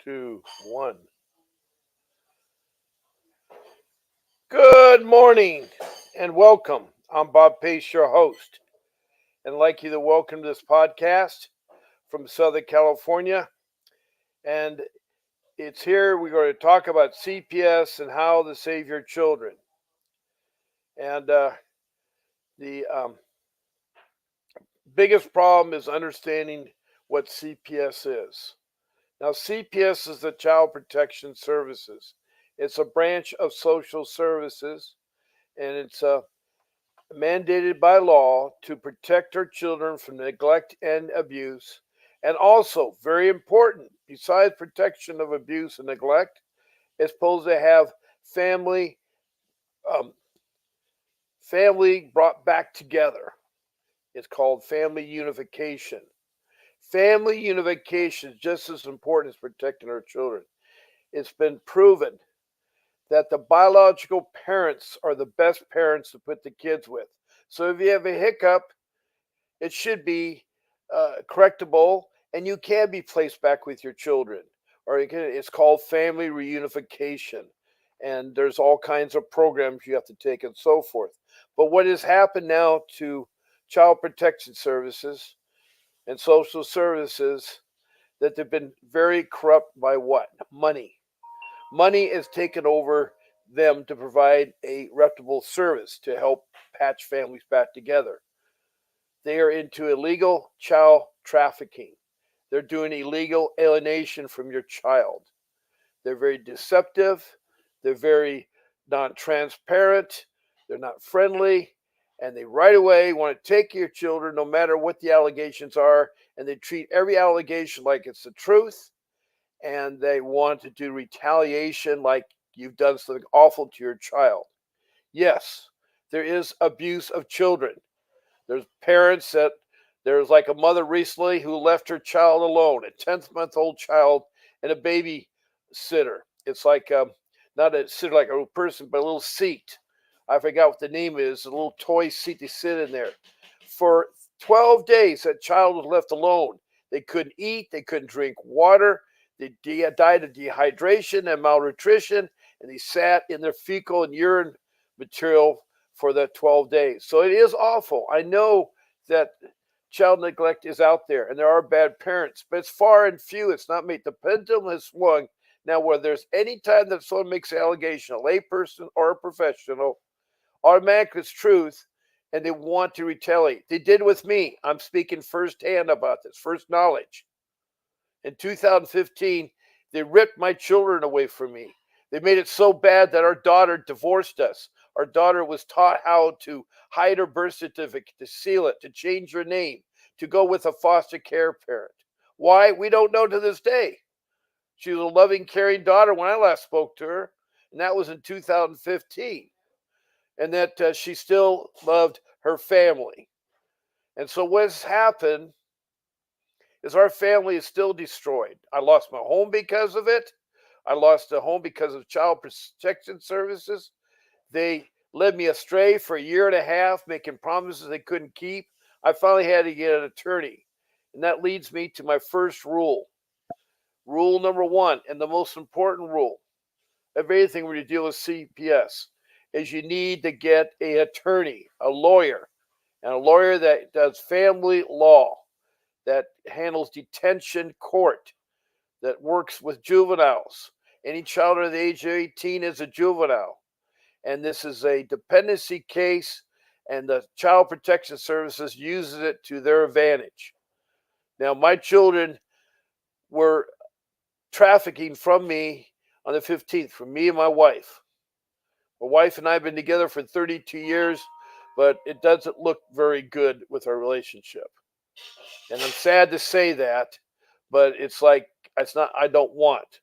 Two, one. Good morning and welcome. I'm Bob Pace, your host, and I'd like you to welcome to this podcast from Southern California. And it's here we're going to talk about CPS and how to save your children. And the biggest problem is understanding what CPS is. Now, CPS is the Child Protection Services. It's a branch of social services, and it's mandated by law to protect our children from neglect and abuse. And also, very important, besides protection of abuse and neglect, it's supposed to have family um, family brought back together. It's called family unification. Family unification is just as important as protecting our children. It's been proven that the biological parents are the best parents to put the kids with. So if you have a hiccup, it should be correctable, and you can be placed back with your children. It's called family reunification, and there's all kinds of programs you have to take and so forth. But what has happened now to child protection services and social services that they've been very corrupt by what? Money. Money has taken over them to provide a reputable service to help patch families back together. They are into illegal child trafficking. They're doing illegal alienation from your child. They're very deceptive. They're very non transparent. They're not friendly. And they right away want to take your children no matter what the allegations are. And they treat every allegation like it's the truth. And they want to do retaliation like you've done something awful to your child. Yes, there is abuse of children. There's parents that there's like a mother recently who left her child alone, a 10th-month-old child, and a babysitter. It's like not a sitter like a real person, but a little seat. I forgot what the name is, a little toy seat they sit in there. For 12 days, that child was left alone. They couldn't eat, they couldn't drink water, they died of dehydration and malnutrition, and they sat in their fecal and urine material for the 12 days. So it is awful. I know that child neglect is out there and there are bad parents, but it's far and few. It's not made. The pendulum has swung. Now, whether there's any time that someone makes an allegation, a layperson or a professional, automatically it's truth and they want to retaliate. They did with me. I'm speaking firsthand about this, first knowledge. In 2015, they ripped my children away from me. They made it so bad that our daughter divorced us. Our daughter was taught how to hide her birth certificate, to seal it, to change her name, to go with a foster care parent. Why? We don't know to this day. She was a loving, caring daughter when I last spoke to her, and that was in 2015. And that she still loved her family. And so what's happened is our family is still destroyed. I lost my home because of it. I lost a home because of child protection services. They led me astray for a year and a half, making promises they couldn't keep. I finally had to get an attorney. And that leads me to my first rule. Rule number one, and the most important rule of anything when you deal with CPS, is you need to get an attorney, a lawyer, and a lawyer that does family law, that handles detention court, that works with juveniles. Any child under the age of 18 is a juvenile. And this is a dependency case, and the Child Protection Services uses it to their advantage. Now, my children were trafficking from me on the 15th, from me and my wife. My wife and I have been together for 32 years, but it doesn't look very good with our relationship. And I'm sad to say that, but it's like, it's not, I don't want.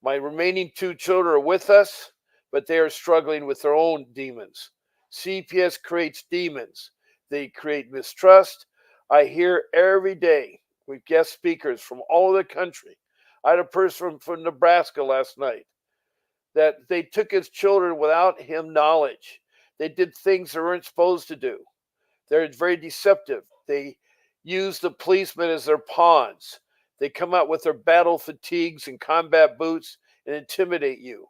My remaining two children are with us, but they are struggling with their own demons. CPS creates demons. They create mistrust. I hear every day with guest speakers from all over the country. I had a person from Nebraska last night that they took his children without him knowledge. They did things they weren't supposed to do. They're very deceptive. They use the policemen as their pawns. They come out with their battle fatigues and combat boots and intimidate you.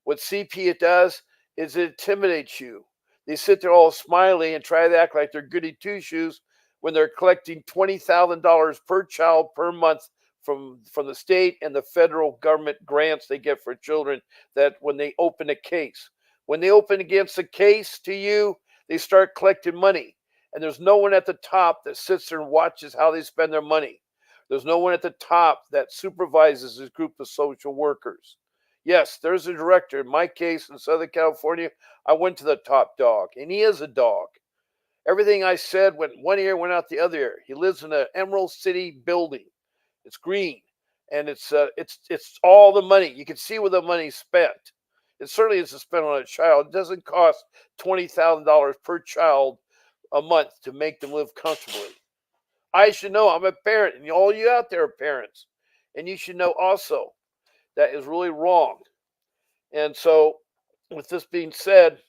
What CPS does is it intimidates you. They sit there all smiley and try to act like they're goody two shoes when they're collecting $20,000 per child per month from the state and the federal government grants they get for children that when they open a case. When they open against a case to you, they start collecting money. And there's no one at the top that sits there and watches how they spend their money. There's no one at the top that supervises this group of social workers. Yes, there's a director. In my case, in Southern California, I went to the top dog, and he is a dog. Everything I said went one ear, went out the other ear. He lives in an Emerald City building. It's green, and it's all the money. You can see where the money's spent. It certainly isn't spent on a child. It doesn't cost $20,000 per child a month to make them live comfortably. I should know. I'm a parent, and all you out there are parents, and you should know also that is really wrong. And so, with this being said,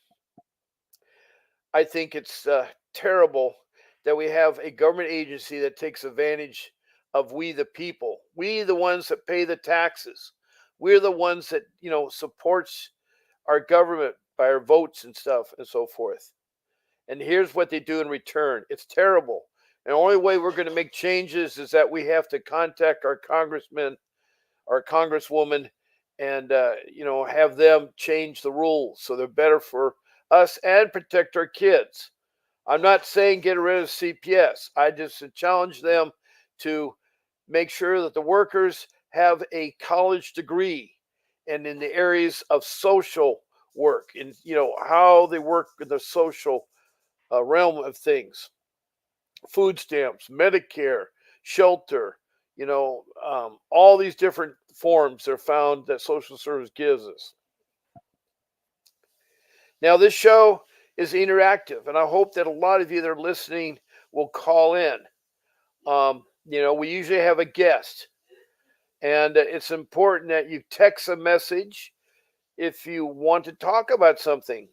I think it's terrible that we have a government agency that takes advantage of we the people. We the ones that pay the taxes. We're the ones that supports our government by our votes and stuff and so forth. And here's what they do in return. It's terrible. And the only way we're going to make changes is that we have to contact our congressman, our congresswoman, and have them change the rules so they're better for us and protect our kids. I'm not saying get rid of CPS. I just challenge them to make sure that the workers have a college degree and in the areas of social work and how they work in the social realm of things. Food stamps, Medicare, shelter, all these different forms are found that social service gives us. Now, this show is interactive, and I hope that a lot of you that are listening will call in. We usually have a guest, and it's important that you text a message if you want to talk about something.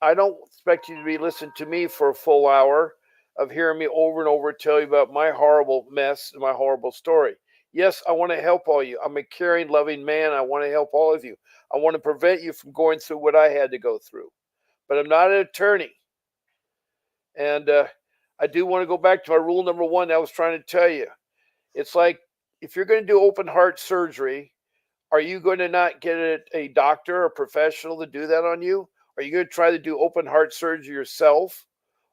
I don't expect you to be listening to me for a full hour of hearing me over and over tell you about my horrible mess and my horrible story. Yes, I want to help all you. I'm a caring, loving man. I want to help all of you. I want to prevent you from going through what I had to go through. But I'm not an attorney. And I do want to go back to my rule number one that I was trying to tell you. It's like if you're going to do open heart surgery, are you going to not get a doctor or a professional to do that on you? Are you going to try to do open heart surgery yourself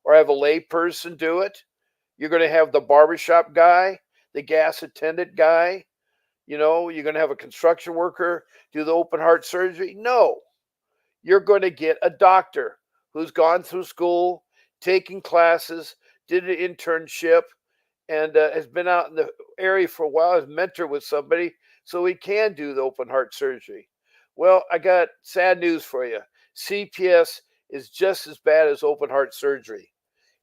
or have a lay person do it? You're going to have the barbershop guy, the gas attendant guy, you're going to have a construction worker do the open heart surgery? No. You're going to get a doctor who's gone through school, taken classes, did an internship, and has been out in the area for a while, has mentored with somebody so he can do the open heart surgery. Well, I got sad news for you. CPS is just as bad as open heart surgery.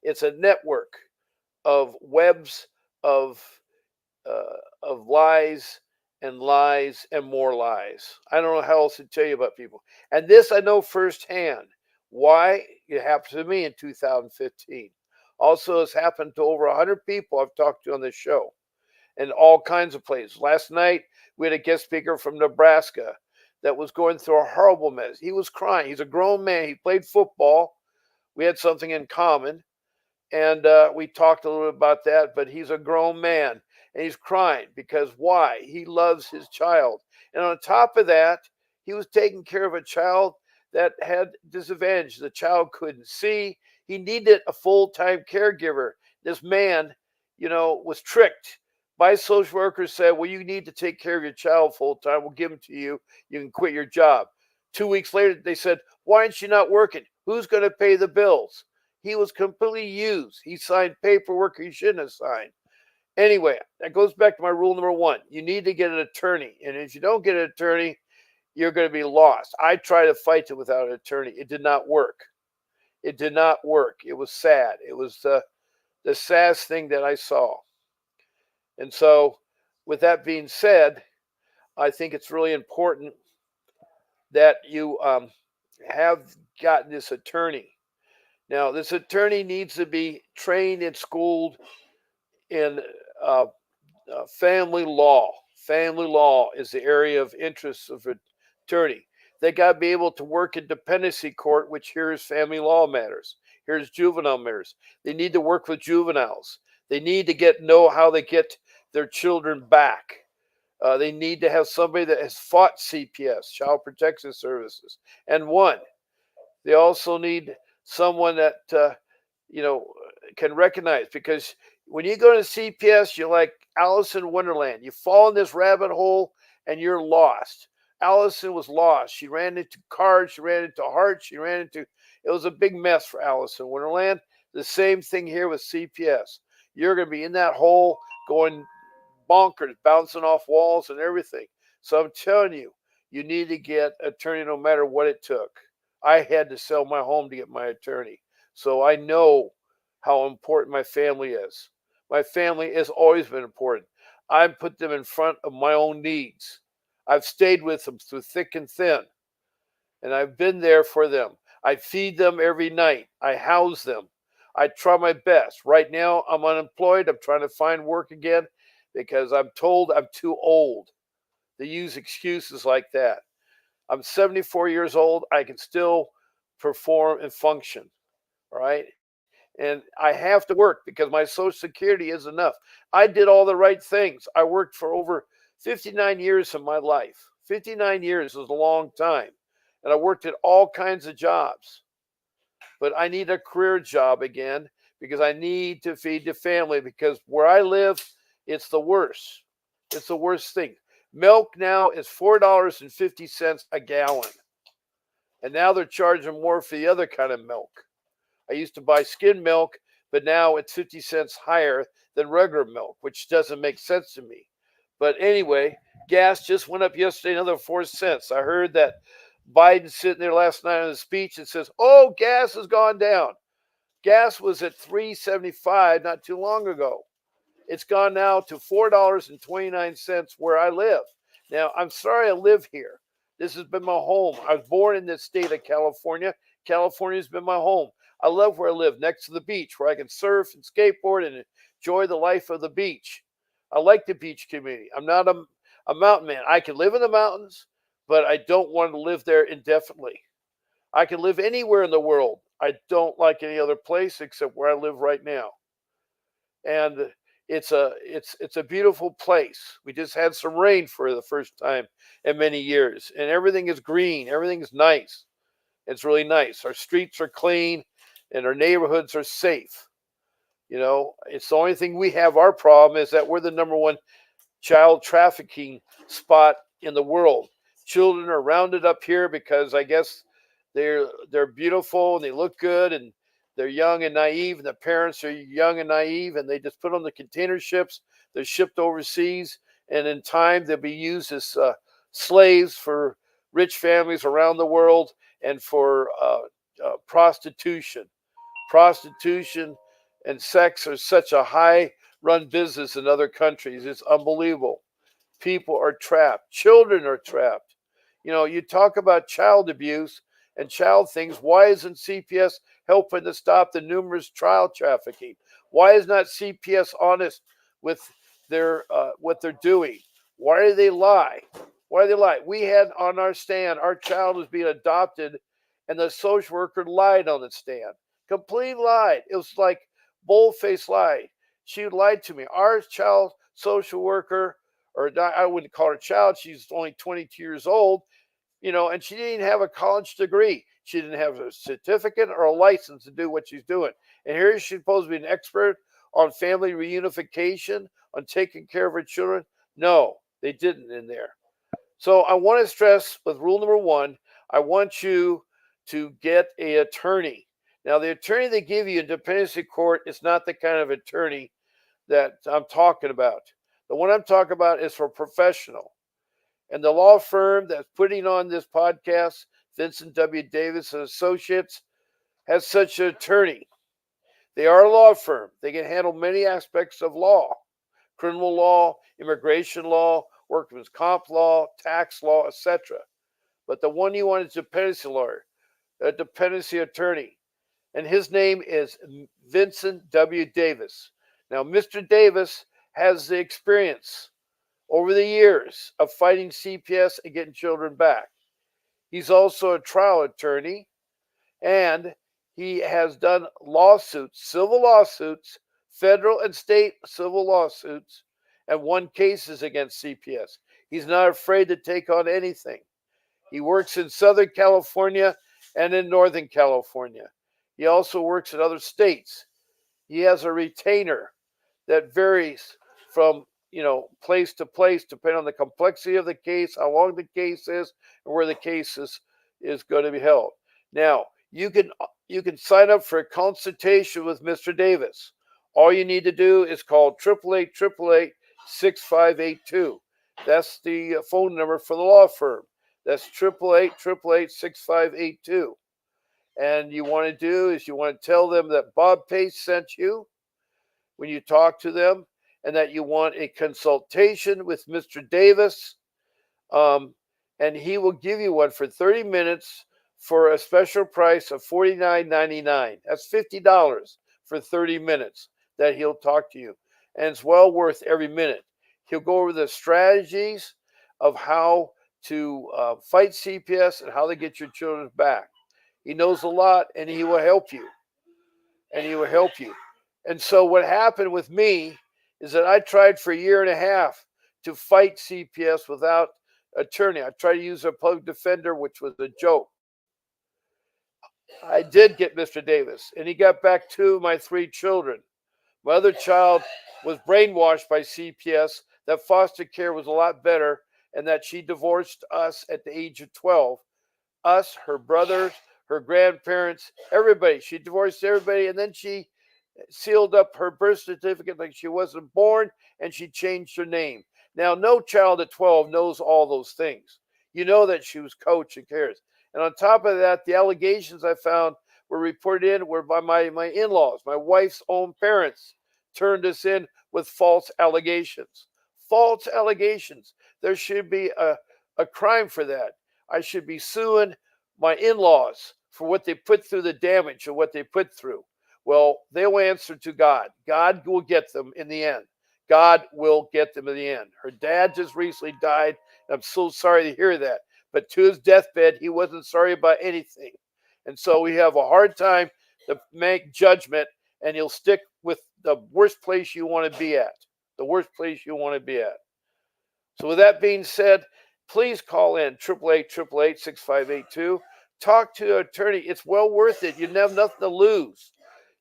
It's a network of webs of lies and lies and more lies. I don't know how else to tell you about people. And this I know firsthand. Why? It happened to me in 2015. Also, it's happened to over 100 people I've talked to on this show in all kinds of places. Last night, we had a guest speaker from Nebraska that was going through a horrible mess. He was crying. He's a grown man. He played football. We had something in common. And we talked a little bit about that, but he's a grown man and he's crying because why? He loves his child. And on top of that, he was taking care of a child that had disadvantage. The child couldn't see. He needed a full-time caregiver. This man, was tricked by social workers, said, well, you need to take care of your child full-time. We'll give him to you. You can quit your job. 2 weeks later, they said, why aren't you not working? Who's going to pay the bills? He was completely used. He signed paperwork he shouldn't have signed. Anyway, that goes back to my rule number one. You need to get an attorney. And if you don't get an attorney, you're going to be lost. I tried to fight it without an attorney. It did not work. It did not work. It was sad. It was the saddest thing that I saw. And so, with that being said, I think it's really important that you have gotten this attorney. Now, this attorney needs to be trained and schooled in family law. Family law is the area of interest of an attorney. They got to be able to work in dependency court, which hears family law matters, here's juvenile matters. They need to work with juveniles. They need to know how they get their children back. They need to have somebody that has fought CPS, Child Protection Services, and won. They also need someone that you know can recognize, because when you go to CPS, you're like Alice in Wonderland. You fall in this rabbit hole and you're lost. Allison was lost. She ran into cards. She ran into hearts. She ran into. It was a big mess for Alice in Wonderland. The same thing here with CPS. You're going to be in that hole, going bonkers, bouncing off walls and everything. So I'm telling you, you need to get an attorney no matter what it took. I had to sell my home to get my attorney. So I know how important my family is. My family has always been important. I put them in front of my own needs. I've stayed with them through thick and thin, and I've been there for them. I feed them every night. I house them. I try my best. Right now, I'm unemployed. I'm trying to find work again because I'm told I'm too old. They use excuses like that. I'm 74 years old. I can still perform and function. All right. And I have to work because my Social Security is enough. I did all the right things. I worked for over 59 years of my life. 59 years is a long time. And I worked at all kinds of jobs. But I need a career job again because I need to feed the family, because where I live, it's the worst. It's the worst thing. Milk now is $4.50 a gallon. And now they're charging more for the other kind of milk. I used to buy skim milk, but now it's 50 cents higher than regular milk, which doesn't make sense to me. But anyway, gas just went up yesterday another 4 cents. I heard that Biden sitting there last night on his speech and says, "Oh, gas has gone down." Gas was at 3.75 not too long ago. It's gone now to $4.29 where I live. Now, I'm sorry I live here. This has been my home. I was born in this state of California. California's been my home. I love where I live, next to the beach, where I can surf and skateboard and enjoy the life of the beach. I like the beach community. I'm not a mountain man. I can live in the mountains, but I don't want to live there indefinitely. I can live anywhere in the world. I don't like any other place except where I live right now. And it's a beautiful place. We just had some rain for the first time in many years, and everything is green. Everything is nice. It's really nice. Our streets are clean, and our neighborhoods are safe. It's the only thing we have. Our problem is that we're the number one child trafficking spot in the world. Children are rounded up here because I guess they're beautiful and they look good and they're young and naive, and the parents are young and naive, and they just put on the container ships. They're shipped overseas, and in time they'll be used as slaves for rich families around the world and for prostitution. Prostitution and sex are such a high run business in other countries. It's unbelievable. People are trapped. Children are trapped. You talk about child abuse and child things. Why isn't CPS helping to stop the numerous child trafficking? Why is not CPS honest with their what they're doing? Why do they lie? Why do they lie? We had on our stand, our child was being adopted, and the social worker lied on the stand. Complete lied. It was like bold-faced lie. She lied to me. Our child social worker, or I wouldn't call her child, she's only 22 years old, and she didn't have a college degree. She didn't have a certificate or a license to do what she's doing. And here she's supposed to be an expert on family reunification, on taking care of her children. No, they didn't in there. So I want to stress with rule number one, I want you to get an attorney. Now, the attorney they give you in dependency court is not the kind of attorney that I'm talking about. The one I'm talking about is for professional. And the law firm that's putting on this podcast, Vincent W. Davis and Associates, has such an attorney. They are a law firm. They can handle many aspects of law: criminal law, immigration law, workman's comp law, tax law, etc. But the one you want is a dependency lawyer, a dependency attorney. And his name is Vincent W. Davis. Now, Mr. Davis has the experience over the years of fighting CPS and getting children back. He's also a trial attorney, and he has done lawsuits, civil lawsuits, federal and state civil lawsuits, and won cases against CPS. He's not afraid to take on anything. He works in Southern California and in Northern California. He also works in other states. He has a retainer that varies from place to place depending on the complexity of the case, how long the case is, and where the case is going to be held. Now, you can sign up for a consultation with Mr. Davis. All you need to do is call 888-888-6582. That's the phone number for the law firm. That's 888-888-6582. And you want to do is you want to tell them that Bob Pace sent you when you talk to them, and that you want a consultation with Mr. Davis, and he will give you one for 30 minutes for a special price of $49.99. That's $50 for 30 minutes that he'll talk to you, and it's well worth every minute. He'll go over the strategies of how to fight CPS and how to get your children back. He knows a lot, and he will help you. And so what happened with me is that I tried for a year and a half to fight CPS without attorney. I tried to use a public defender, which was a joke. I did get Mr. Davis, and he got back 2 of my 3 children. My other child was brainwashed by CPS that foster care was a lot better and that she divorced us at the age of 12. Us, her brothers, her grandparents, everybody. She divorced everybody, and then she sealed up her birth certificate like she wasn't born, and she changed her name. Now, no child at 12 knows all those things. You know that she was coached and cares. And on top of that, the allegations I found were reported in were by my in-laws. My wife's own parents turned us in with false allegations. False allegations. There should be a crime for that. I should be suing my in-laws for what they put through, the damage of what they put through. Well, they'll answer to God. God will get them in the end. God will get them in the end. Her dad just recently died. And I'm so sorry to hear that. But to his deathbed, he wasn't sorry about anything. And so we have a hard time to make judgment, and he'll stick with the worst place you want to be at. The worst place you want to be at. So with that being said, please call in 888-888-6582. Talk to an attorney. It's well worth it. You have nothing to lose.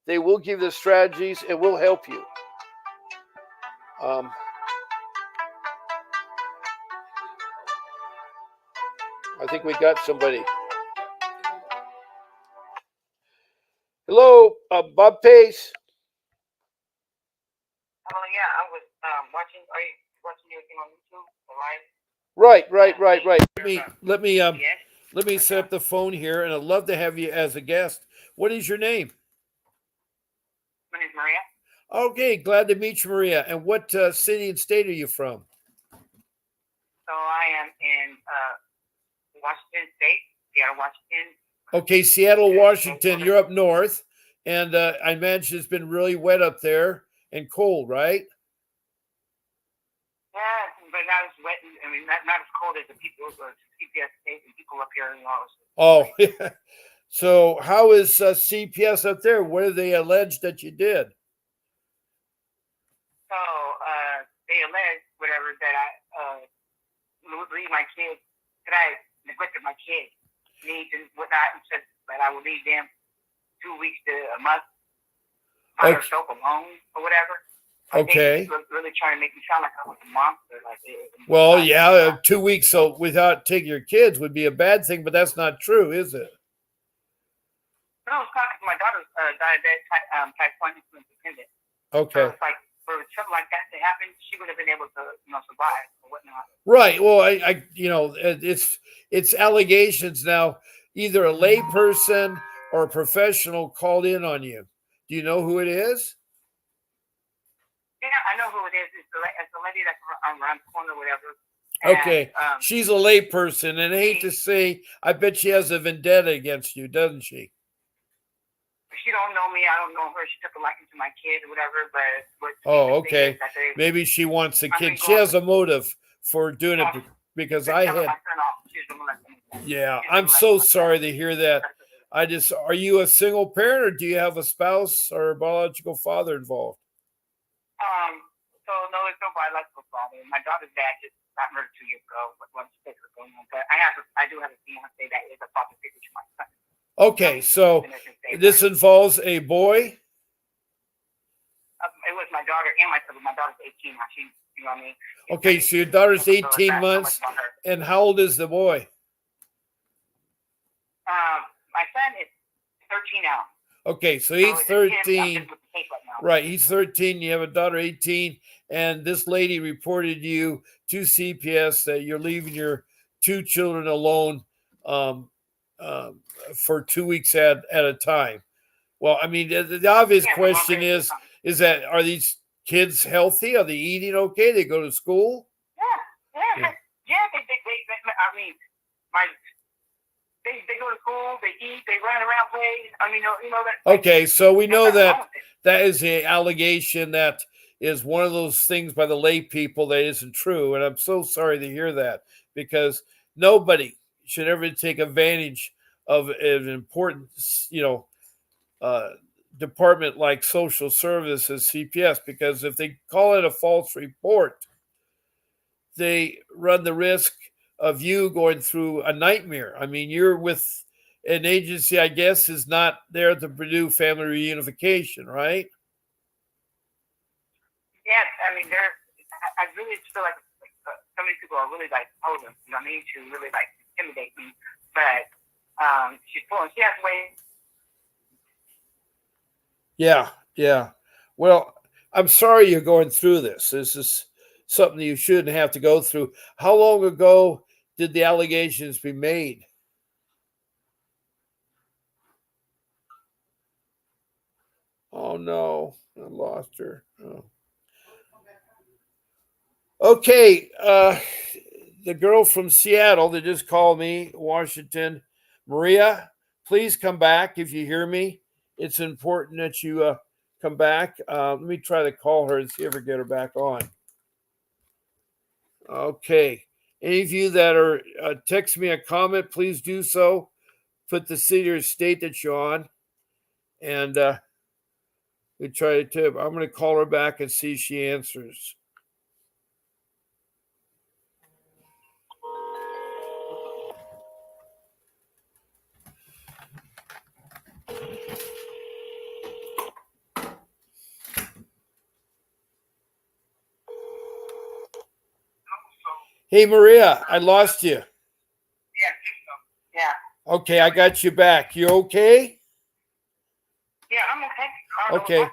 They will give you the strategies and will help you. I think we got somebody. Hello, Bob Pace. Oh yeah, I was watching. Are you watching anything on YouTube Right. Let me set up the phone here, and I'd love to have you as a guest. What is your name? My name is Maria. Okay, glad to meet you, Maria. And what city and state are you from? So I am in Washington State, Seattle, Washington. Okay, Seattle, Washington. You're up north, and I imagine it's been really wet up there and cold, right? Yeah, but not as wet. I mean, not as cold as the people, CPS State and people up here. Oh, yeah. So how is CPS up there? What do they allege that you did? So they allege whatever that I would leave my kids, that I neglected my kids' needs and whatnot, and said that I would leave them 2 weeks to a month by herself alone or whatever. Okay. Really trying to make me sound like I was a monster. Well, yeah, 2 weeks so without taking your kids would be a bad thing, but that's not true, is it? No, it's not, because my daughter's diabetic, type 1 insulin dependent. Okay. So it's like, for something like that to happen, she would have been able to, survive or whatnot. Right. Well, it's allegations now. Either a lay person or a professional called in on you. Do you know who it is? Yeah, I know who it is. It's the lady that's around the corner or whatever. Okay. She's a lay person, and I hate to say, I bet she has a vendetta against you, doesn't she? She don't know me. I don't know her. She took a liking to my kid or whatever. But what okay. Maybe she wants the kid. She has a motive for doing it because I had. Yeah, I'm so sorry to hear that. Are you a single parent or do you have a spouse or a biological father involved? So no, it's no biological father. My daughter's dad just got murdered 2 years ago. But I do have a fiance that is a father figure to my son. Okay, so this involves a boy. It was my daughter and my son. My daughter's 18 now. She, you know what I mean. Okay, so your daughter's 18 months, and how old is the boy? My son is 13 now. Okay, so he's 13. Right, he's 13. You have a daughter 18, and this lady reported you to CPS that you're leaving your 2 children alone for 2 weeks at a time. Well, I mean, the obvious question is that are these kids healthy? Are they eating okay? They go to school? Yeah. I mean, they go to school, they eat, they run around, play. I mean, you know that. Okay, so we know that is an allegation that is one of those things by the lay people that isn't true, and I'm so sorry to hear that because nobody should ever take advantage of an important, department like social services, CPS, because if they call it a false report, they run the risk of you going through a nightmare. I mean, you're with an agency, I guess, is not there to produce family reunification, right? Yes, I mean, I really feel like so many people are really like posing, you know what I mean, to really like intimidate me. But she's pulling, she has ways. Yeah. Well, I'm sorry you're going through this. This is something you shouldn't have to go through. How long ago did the allegations be made? Oh no, I lost her. Oh. Okay, the girl from Seattle that just called me, Washington, Maria, please come back if you hear me. It's important that you come back. Let me try to call her and see if I get her back on. Okay. Any of you that are text me a comment, please do so. Put the city or state that you're on, and we try to. I'm going to call her back and see if she answers. Hey Maria, I lost you. Yeah. Okay, I got you back. You okay? Yeah, I'm okay. Okay.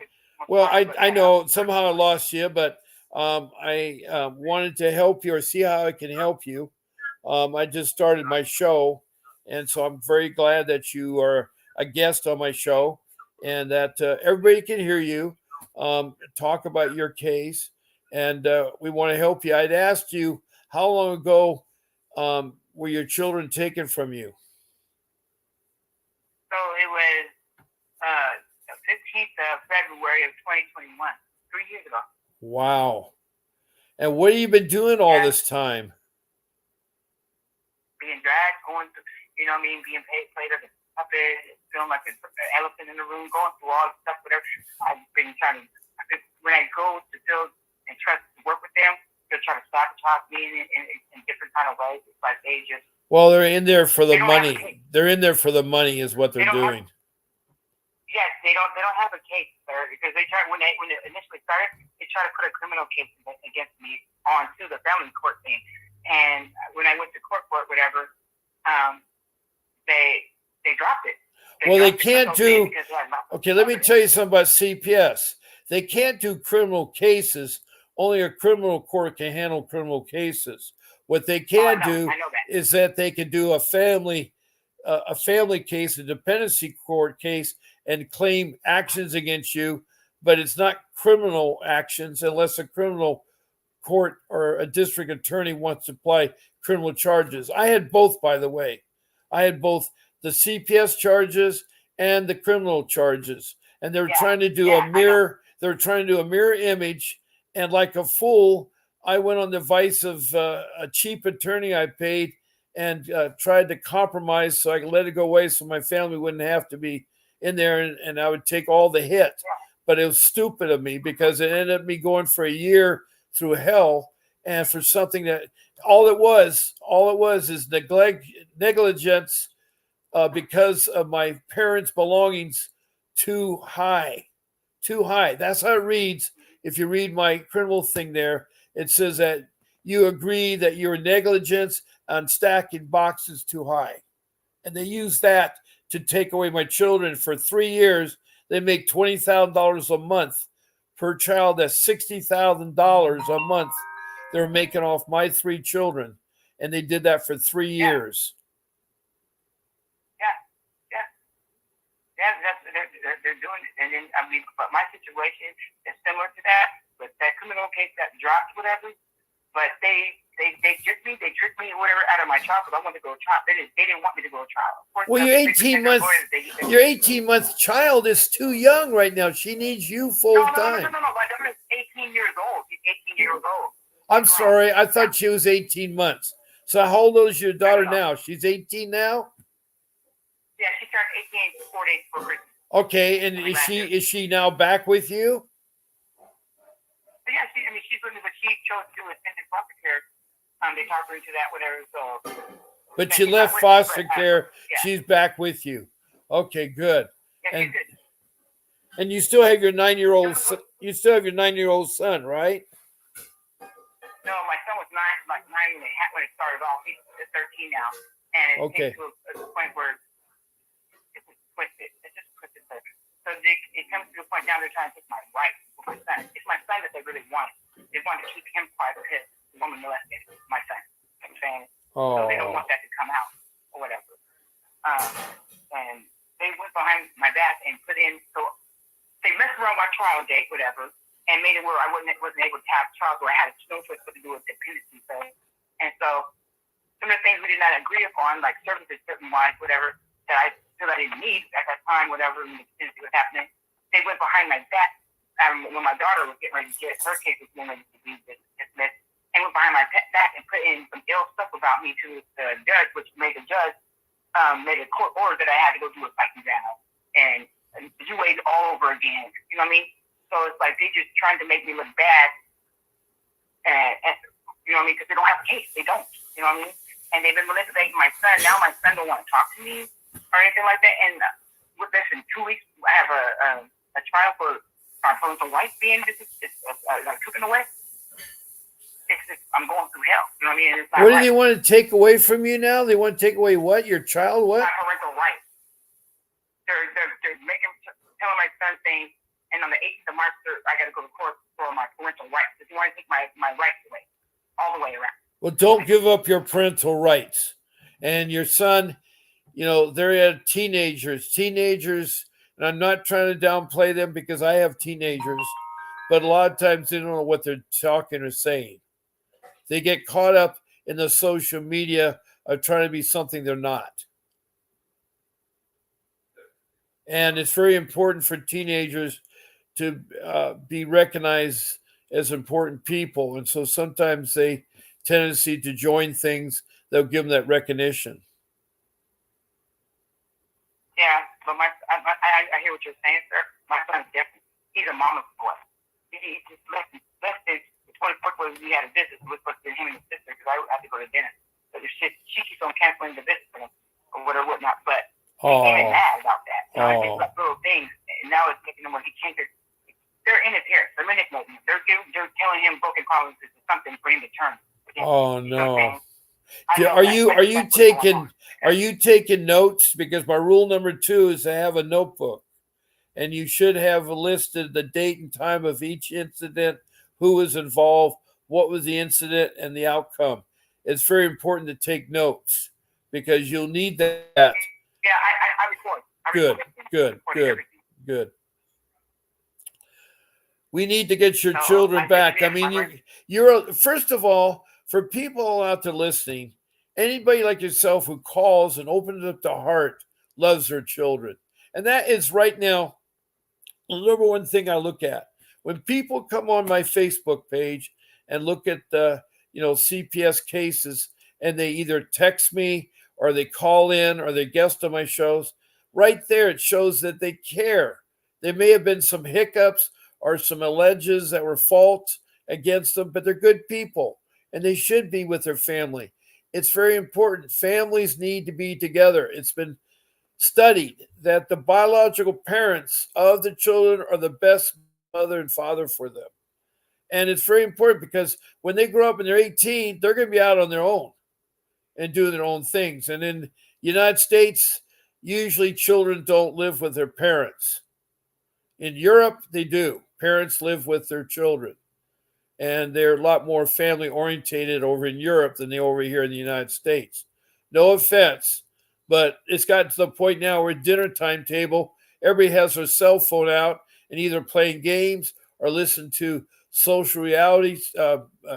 Well, I know somehow I lost you, but I wanted to help you or see how I can help you. I just started my show, and so I'm very glad that you are a guest on my show and that everybody can hear you talk about your case, and we want to help you. I'd asked you how long ago were your children taken from you? So it was the 15th of February of 2021, 3 years ago. Wow. And what have you been doing all this time? Being dragged, going through, you know what I mean, being played as a puppet, feeling like an elephant in the room, going through all the stuff, whatever. When I go to field and trust to work with them, they'll try to sabotage me in different kind of ways. It's like they just. Well, they're in there for the money. They're in there for the money, is what they're doing. Yes, they don't have a case, sir, because they tried when it initially started, they tried to put a criminal case against me onto the family court thing. And when I went to court for it, whatever, they dropped it. They can't do. Okay, let me tell you something about CPS. They can't do criminal cases. Only a criminal court can handle criminal cases. What they can do is that they can do a family case, a dependency court case, and claim actions against you, but it's not criminal actions unless a criminal court or a district attorney wants to apply criminal charges. I had both, by the way. I had both the CPS charges and the criminal charges. And they were Yeah. trying to do Yeah, a mirror. They were trying to do a mirror image. And like a fool, I went on the advice of a cheap attorney I paid and tried to compromise so I could let it go away so my family wouldn't have to be in there and I would take all the hit. But it was stupid of me because it ended up me going for a year through hell and for something that all it was is negligence because of my parents' belongings too high. Too high. That's how it reads. If you read my criminal thing there, it says that you agree that your negligence on stacking boxes too high. And they use that to take away my children for 3 years. They make $20,000 a month per child. That's $60,000 a month they're making off my 3 children. And they did that for 3 years. Yeah, they're doing it. And then, I mean, but my situation is similar to that. But that criminal case got dropped, whatever. But they tricked me, whatever, out of my trial because I wanted to go to trial. They didn't want me to go to trial. Of course, well, your 18-month child is too young right now. She needs you full time. No. My daughter is 18 years old. She's 18 years old. I'm sorry. I thought she was 18 months. So how old is your daughter now? She's 18 now? Yeah, she turned 18 4 days before Christmas. Okay, and is she now back with you? Yeah, she's with me, but she chose to do extended foster care. They talked her into that, whatever. So, but she left foster care. Yeah. She's back with you. Okay, good. Yeah, she's good. And you still have your 9-year-old. You still have your 9-year-old son, right? No, my son was 9 when it started off. He's 13 now, and it came to a point where it's twisted. It's just twisted. So it comes to a point now they're trying to take my rights for my son. It's my son that they really want. They want to keep him quiet because the woman molested my son. You know what I'm saying? Oh. So they don't want that to come out or whatever. And they went behind my back and put in. So they messed around my trial date, whatever, and made it where I wasn't able to have trial, so I had no choice but to do a dependency thing. And so some of the things we did not agree upon, like services, certain wise, whatever, that I feel I didn't need at that time, whatever, and the dependency was happening, they went behind my back. When my daughter was getting ready to get her case was getting ready to be dismissed, and went behind my back and put in some ill stuff about me to the judge, which made the judge made a court order that I had to go do a psych exam and do it all over again. You know what I mean? So it's like they just trying to make me look bad, and you know what I mean? Because they don't have a case. They don't. You know what I mean? And they've been manipulating my son. Now my son don't want to talk to me or anything like that. And with this, in 2 weeks, I have a trial for my parental rights being taken away. I'm going through hell. You know what I mean? It's not what do they want to take away from you now? They want to take away what? Your child? What? My parental rights. They're making telling my son saying, and on the 18th of March, I got to go to court for my parental rights. If you want to take my rights away, all the way around. Well, don't give up your parental rights. And your son, you know, they're teenagers, and I'm not trying to downplay them because I have teenagers, but a lot of times they don't know what they're talking or saying. They get caught up in the social media of trying to be something they're not. And it's very important for teenagers to be recognized as important people. And so sometimes they tendency to join things that'll give them that recognition. Yeah, but I hear what you're saying, sir. My son's different. He's a mama's boy. He just left his 24th where we had a visit. It was supposed to be him and his sister because I had to go to dinner. But she keeps on canceling the visit for him or whatnot. But he came mad about that. You know, it's like little things. And now it's making him where he can't get. They're in his ear. They're manipulating him. They're telling him broken promises is something for him to turn. Oh no! Are you taking notes? Because my rule number 2 is to have a notebook, and you should have listed the date and time of each incident, who was involved, what was the incident, and the outcome. It's very important to take notes because you'll need that. Yeah, I record. Good. We need to get your children back. I mean, you're first of all, for people out there listening, anybody like yourself who calls and opens up the heart loves their children. And that is right now the number one thing I look at. When people come on my Facebook page and look at the, CPS cases, and they either text me or they call in or they guest on my shows, right there it shows that they care. There may have been some hiccups or some alleges that were fault against them, but they're good people and they should be with their family. It's very important. Families need to be together. It's been studied that the biological parents of the children are the best mother and father for them. And it's very important because when they grow up and they're 18, they're going to be out on their own and doing their own things. And in the United States, usually children don't live with their parents. In Europe, they do. Parents live with their children. And they're a lot more family orientated over in Europe than they are over here in the United States. No offense, but it's gotten to the point now where dinner timetable, everybody has their cell phone out and either playing games or listen to social reality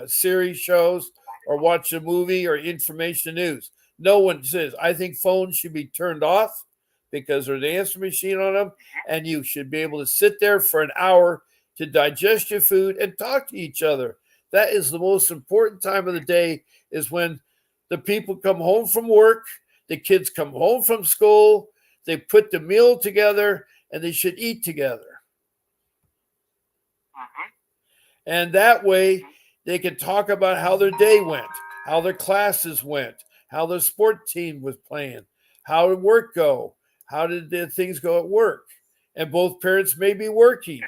series shows or watch a movie or information news. No one says, I think phones should be turned off because there's an answer machine on them, and you should be able to sit there for an hour to digest your food and talk to each other. That is the most important time of the day, is when the people come home from work, the kids come home from school, they put the meal together, and they should eat together. And that way they can talk about how their day went, how their classes went, how their sport team was playing, how did work go, how did the things go at work. And both parents may be working.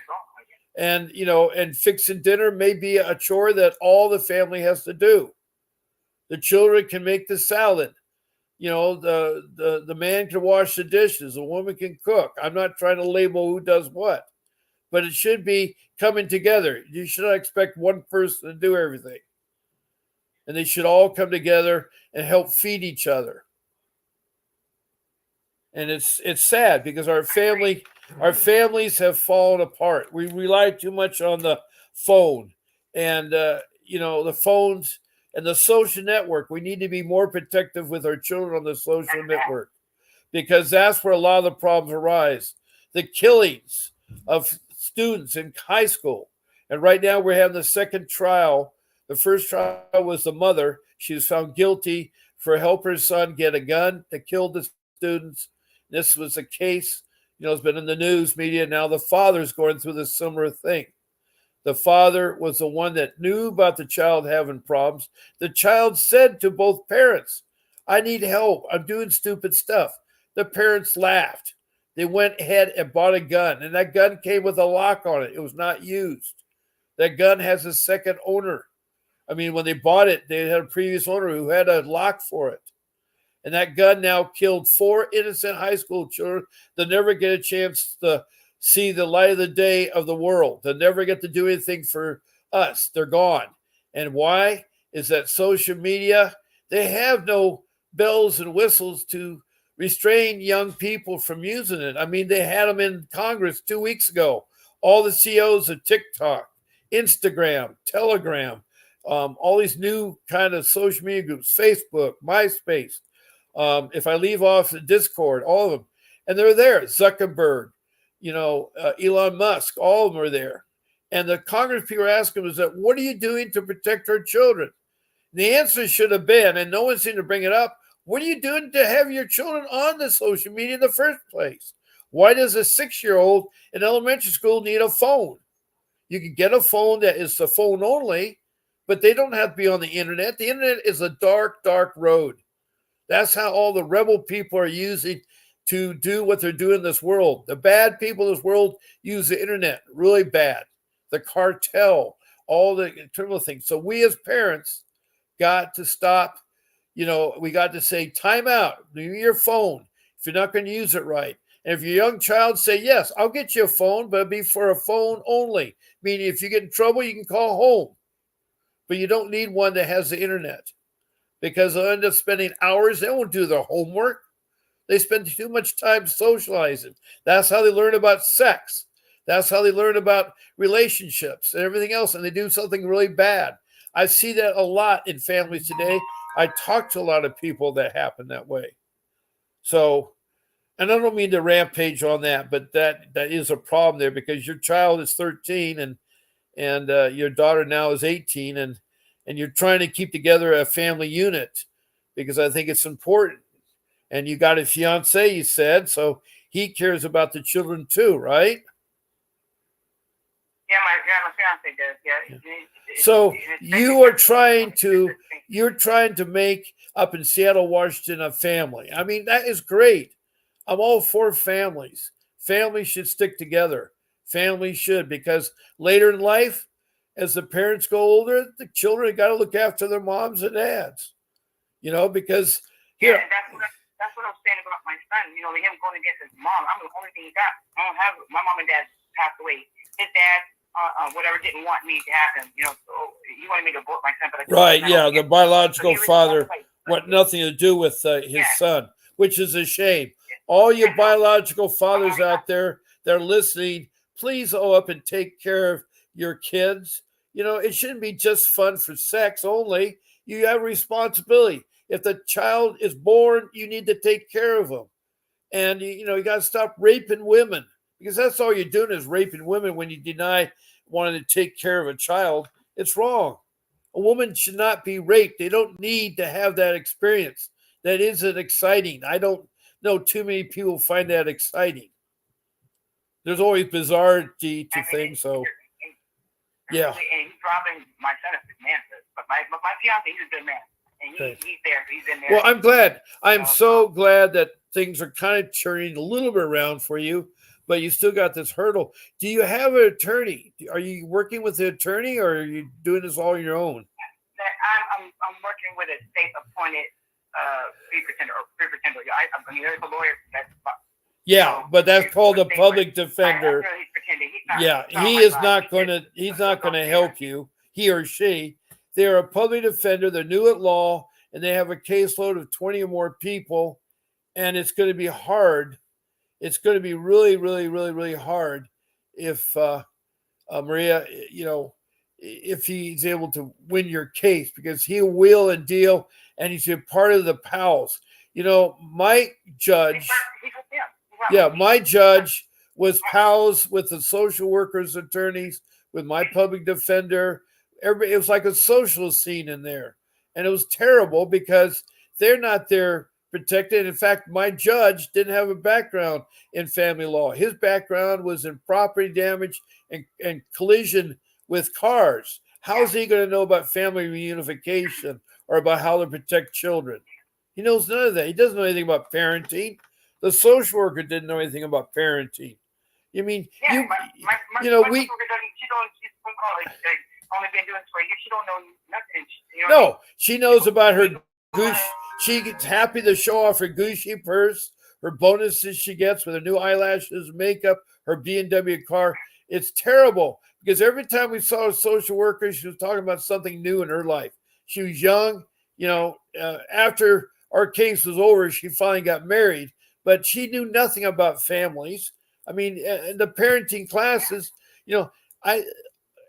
And and fixing dinner may be a chore that all the family has to do. The children can make the salad. The man can wash the dishes. The woman can cook. I'm not trying to label who does what, but it should be coming together. You should not expect one person to do everything, and they should all come together and help feed each other. And it's sad because our families have fallen apart. We rely too much on the phone, and the phones and the social network. We need to be more protective with our children on the social network, because that's where a lot of the problems arise. The killings of students in high school, and right now we're having the second trial. The first trial was the mother. She was found guilty for helping her son get a gun to kill the students. This was a case, it's been in the news media. Now the father's going through this similar thing. The father was the one that knew about the child having problems. The child said to both parents, I need help. I'm doing stupid stuff. The parents laughed. They went ahead and bought a gun, and that gun came with a lock on it. It was not used. That gun has a second owner. I mean, when they bought it, they had a previous owner who had a lock for it. And that gun now killed 4 innocent high school children that never get a chance to see the light of the day of the world. They never get to do anything for us. They're gone. And why? Is that social media, they have no bells and whistles to restrain young people from using it. I mean, they had them in Congress 2 weeks ago. All the CEOs of TikTok, Instagram, Telegram, all these new kind of social media groups, Facebook, MySpace. If I leave off the Discord, all of them, and they're there. Zuckerberg, Elon Musk, all of them are there. And the Congress people are asking is that, what are you doing to protect our children? And the answer should have been, and no one seemed to bring it up, what are you doing to have your children on the social media in the first place? Why does a 6-year-old in elementary school need a phone? You can get a phone that is the phone only, but they don't have to be on the internet. The internet is a dark, dark road. That's how all the rebel people are using to do what they're doing in this world. The bad people in this world use the internet really bad. The cartel, all the criminal things. So we as parents got to stop. We got to say, time out. Give me your phone if you're not going to use it right. And if your young child say, yes, I'll get you a phone, but it'll be for a phone only. Meaning if you get in trouble, you can call home. But you don't need one that has the internet, because they'll end up spending hours. They won't do their homework. They spend too much time socializing. That's how they learn about sex. That's how they learn about relationships and everything else. And they do something really bad. I see that a lot in families today. I talk to a lot of people that happen that way. So and I don't mean to rampage on that, but that is a problem there because your child is 13 and your daughter now is 18, and you're trying to keep together a family unit because I think it's important. And you got a fiance, you said, so he cares about the children too, right? Yeah, my fiance does. Yeah. Yeah. So you're trying to make up in Seattle, Washington, a family. I mean, that is great. I'm all for families. Families should stick together. Families should, because later in life, as the parents go older, the children got to look after their moms and dads. Because Yeah, here, that's what I was saying about my son. Him going against his mom. I'm the only thing he got. I don't have my mom and dad passed away. His dad, whatever, didn't want me to have him. So he wanted me to abort my son, but I right? Yeah, the biological father want nothing to do with his son, which is a shame. All you biological fathers out there that are listening, please up and take care of your kids. It shouldn't be just fun for sex only. You have a responsibility. If the child is born, you need to take care of them. And you got to stop raping women, because that's all you're doing is raping women when you deny wanting to take care of a child. It's wrong. A woman should not be raped. They don't need to have that experience. That isn't exciting. I don't know too many people find that exciting. There's always bizarrety to things. So, yeah. And he's robbing my son of his man. But my fiance, he's a good man. And he's there. He's in there. Well, I'm glad. I'm so glad that things are kind of turning a little bit around for you, but you still got this hurdle. Do you have an attorney? Are you working with an attorney, or are you doing this all on your own? I'm working with a state-appointed free pretender. There's a lawyer that's. Yeah, but that's called a public defender. Yeah, he is not going to. He's not going to help you. He or she. They're a public defender. They're new at law, and they have a caseload of 20 or more people, and it's going to be hard. It's going to be really, really, really, really hard if Maria, if he's able to win your case, because he'll wheel and deal, and he's a part of the pals. My judge, my judge was pals with the social workers, attorneys, with my public defender. It was like a social scene in there, and it was terrible because they're not there protected. In fact, my judge didn't have a background in family law. His background was in property damage and collision with cars. How is he going to know about family reunification or about how to protect children? He knows none of that. He doesn't know anything about parenting. The social worker didn't know anything about parenting. You mean, my we. Only been doing it for a year. She don't know nothing. No, she knows about her goose. She gets happy to show off her Gucci purse, her bonuses she gets with her new eyelashes, makeup, her BMW car. It's terrible because every time we saw a social worker, she was talking about something new in her life. She was young. After our case was over, she finally got married, but she knew nothing about families. I mean, the parenting classes,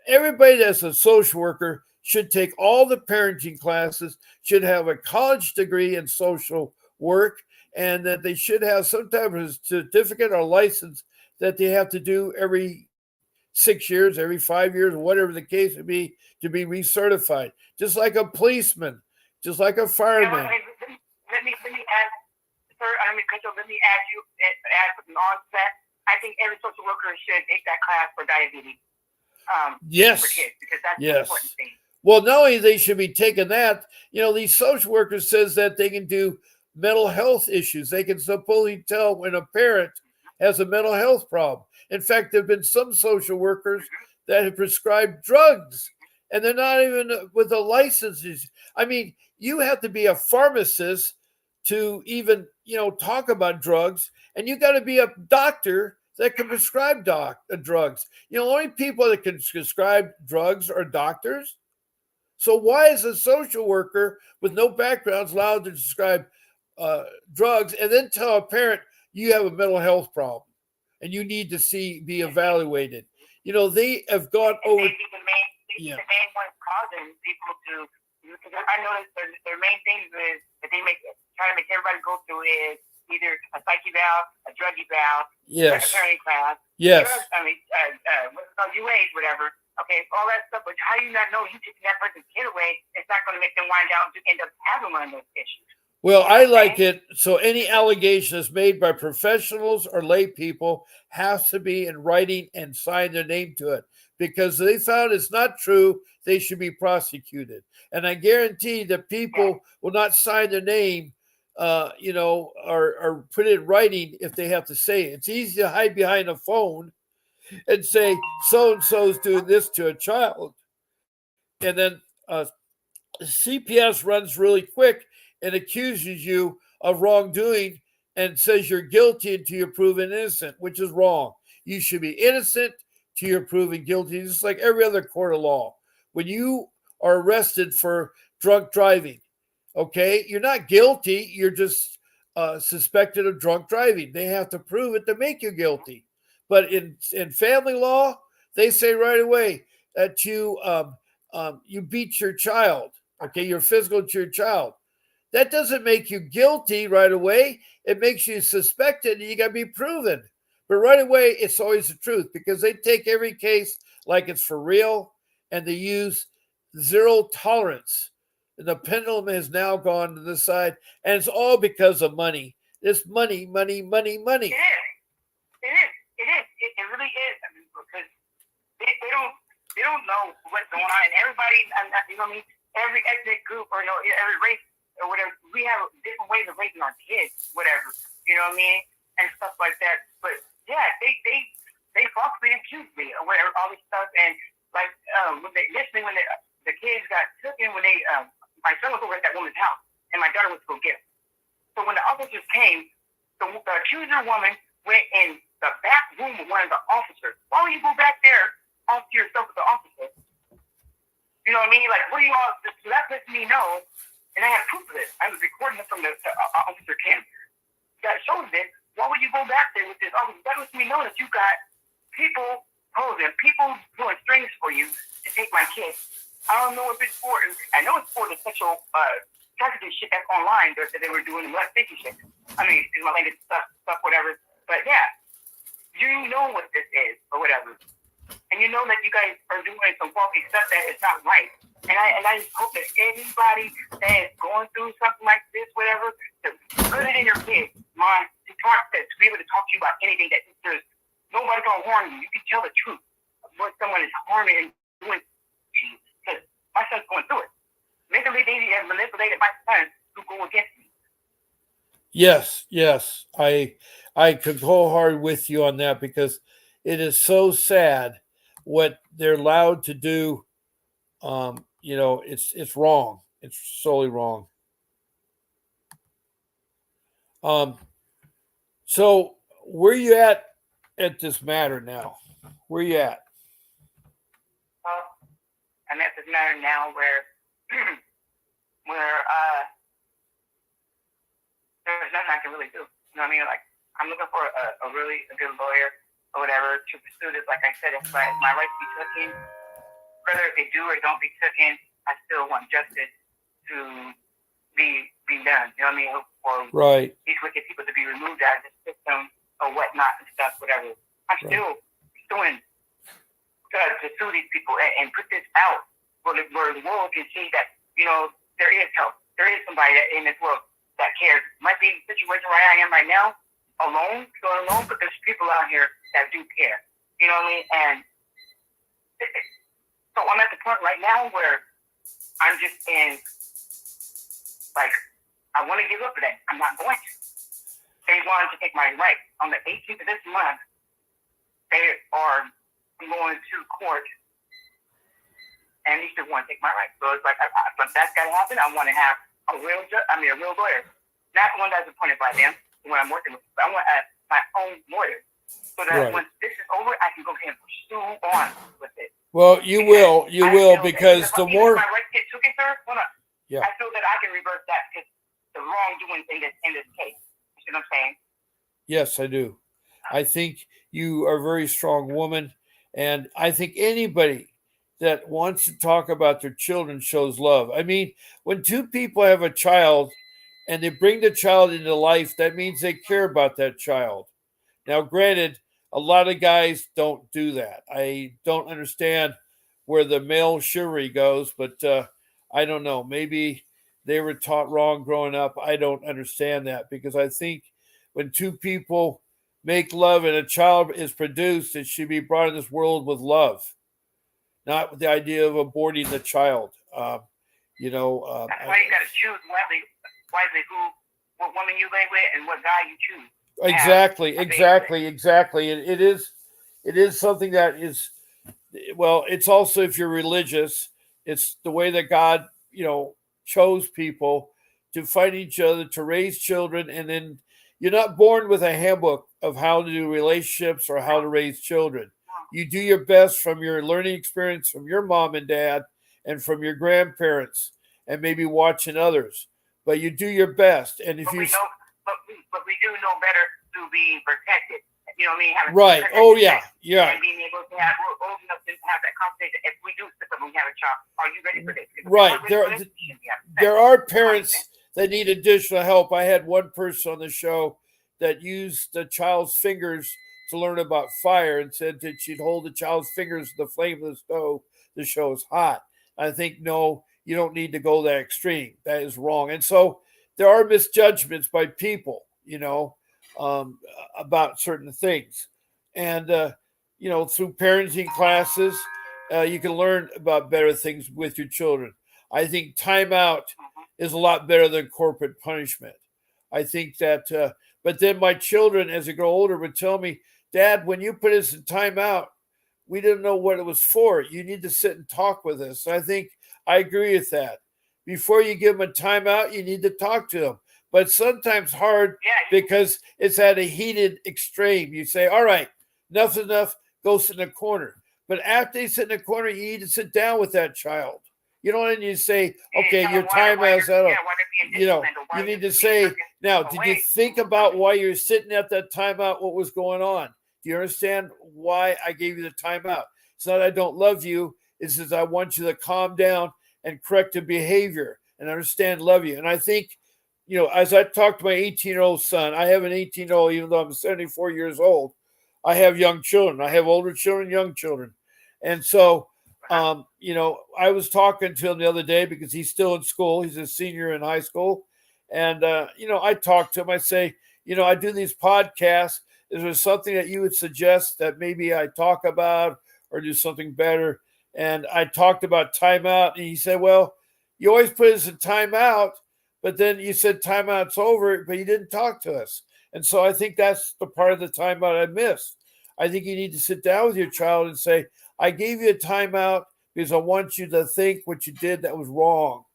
everybody that's a social worker should take all the parenting classes, should have a college degree in social work, and that they should have some type of certificate or license that they have to do every 6 years, every 5 years, whatever the case would be, to be recertified. Just like a policeman, just like a fireman. Let me add, sir, let me add something on to that. I think every social worker should take that class for diabetes. Yes. For kids, because that's the important thing. Well, not only they should be taking that, these social workers says that they can do mental health issues. They can supposedly tell when a parent has a mental health problem. In fact, there have been some social workers that have prescribed drugs, and they're not even with the licenses. I mean, you have to be a pharmacist to even, talk about drugs, and you got to be a doctor that can prescribe drugs. The only people that can prescribe drugs are doctors. So why is a social worker with no background allowed to prescribe drugs and then tell a parent you have a mental health problem and you need to be evaluated? They have gone over. The main one causing people to. I noticed their main things is that they try to make everybody go through is either a psych eval, a drug eval, a Yes. parenting class, Yes. what's it called, UAs, whatever. Okay, all that stuff. But how do you not know you taking that person's kid away? It's not going to make them wind down to end up having one of those issues. Well, You know I what I'm like saying? it. So any allegation is made by professionals or lay people has to be in writing and sign their name to it because they found it's not true. They should be prosecuted. And I guarantee that people will not sign their name, or put it in writing if they have to say it. It's easy to hide behind a phone and say so and so is doing this to a child, and then CPS runs really quick and accuses you of wrongdoing and says you're guilty until you're proven innocent, which is wrong. You should be innocent till you're proven guilty, just like every other court of law. When you are arrested for drunk driving, okay, you're not guilty, you're just suspected of drunk driving. They have to prove it to make you guilty. But in family law, they say right away that you beat your child. Okay, you're physical to your child. That doesn't make you guilty right away. It makes you suspected and you got to be proven. But right away, it's always the truth because they take every case like it's for real and they use zero tolerance. And the pendulum has now gone to the side, and it's all because of money. It's money, money, money, money. It is. It is. It is. It really is. I mean, because they don't know what's going on, and everybody, you know what I mean? Every ethnic group or every race or whatever, we have different ways of raising our kids, whatever. You know what I mean? And stuff like that. But yeah, they falsely accused me or whatever, all this stuff. And like when the kids got taken, when they my son was over at that woman's house, and my daughter was to go get him. So when the officers came, the accuser woman went in the back room of one of the officers. Why would you go back there off to yourself with the officer? You know what I mean? Like, what do you all? So that lets me know, and I have proof of this. I was recording it from the officer Kim. That shows it. Why would you go back there with this officer? That lets me know that you got people posing, people pulling strings for you to take my kid. I don't know if it's for. I know it's for the sexual trafficking shit that's online that they were doing, the molestation shit. I mean, it's my language stuff, whatever. But yeah, you know what this is or whatever. And you know that you guys are doing some faulty stuff that is not right. And I hope that anybody that is going through something like this, whatever, to put it in your kid's mind, to be able to talk to you about anything that there's nobody gonna harm you. You can tell the truth of what someone is harming and doing to you. Because my son's going through it. Mentally, they have manipulated my son to go against me. Yes. I could wholeheartedly with you on that because it is so sad what they're allowed to do. It's wrong. It's solely wrong. So where you at this matter now? Where you at? Well, I'm at this matter now where there's nothing I can really do. You know what I mean? Like, I'm looking for a really good lawyer or whatever to pursue this. Like I said, if my rights be taken, whether if they do or don't be taken, I still want justice to be done. You know what I mean? For right. These wicked people to be removed out of the system or whatnot and stuff, whatever. I'm still doing to sue these people and put this out where the world can see that, there is help. There is somebody in this world that cares. Might be in the situation where I am right now, still alone, but there's people out here that do care. You know what I mean? And so I'm at the point right now where I'm just in, like, I want to give up today. I'm not going to. They wanted to take my right. On the 18th of this month, they are going to court, and they still want to take my right. So it's like, but that's got to happen. I want to have a real lawyer. Not one that's appointed by them when I'm working with. I want my own lawyer. So that when this is over, I can go ahead and pursue on with it. Well, you will, because the more my rights get taken, sir, hold on. Yeah. I feel that I can reverse that because the wrongdoing in this case. You see what I'm saying? Yes, I do. I think you are a very strong woman, and I think anybody that wants to talk about their children shows love. I mean, when two people have a child and they bring the child into life, that means they care about that child. Now, granted, a lot of guys don't do that. I don't understand where the male chivalry goes, but I don't know. Maybe they were taught wrong growing up. I don't understand that because I think when two people make love and a child is produced, it should be brought in this world with love, not with the idea of aborting the child. That's why you got to choose wisely what woman you lay with and what guy you choose. Exactly. It is something that is, well, it's also, if you're religious, it's the way that God, chose people to fight each other, to raise children, and then you're not born with a handbook of how to do relationships or how to raise children. You do your best from your learning experience from your mom and dad and from your grandparents and maybe watching others. But you do your best. And if But you we know, but we do know better through being protected. You know what I mean? Having right. Oh yeah. And being able to have, we're old enough to have that conversation. If we do sit up and we have a child, are you ready for this? Right. There are parents that need additional help. I had one person on the show that used the child's fingers to learn about fire and said that she'd hold the child's fingers to the flame of the stove to show it's hot. I think, no, you don't need to go that extreme. That is wrong. And so there are misjudgments by people, about certain things. And, through parenting classes, you can learn about better things with your children. I think timeout is a lot better than corporate punishment. I think that, but then my children, as they grow older, would tell me, Dad, when you put us in timeout, we didn't know what it was for. You need to sit and talk with us. I think I agree with that. Before you give them a timeout, you need to talk to them. But sometimes hard because it's at a heated extreme. You say, all right, enough's enough, go sit in a corner. But after they sit in a corner, you need to sit down with that child. You don't need to say, okay, your time has out. You need to say, now, did you think about why you're sitting at that timeout? What was going on? Do you understand why I gave you the timeout? It's not I don't love you. It's just I want you to calm down and correct the behavior and understand, love you. And I think, as I talk to my 18-year-old son, I have an 18-year-old, even though I'm 74 years old, I have young children. I have older children, young children. And so, I was talking to him the other day because he's still in school. He's a senior in high school. And, I talked to him. I say, I do these podcasts. Is there something that you would suggest that maybe I talk about or do something better? And I talked about timeout. And he said, well, you always put us in timeout, but then you said timeout's over, but you didn't talk to us. And so I think that's the part of the timeout I missed. I think you need to sit down with your child and say, I gave you a timeout because I want you to think what you did that was wrong.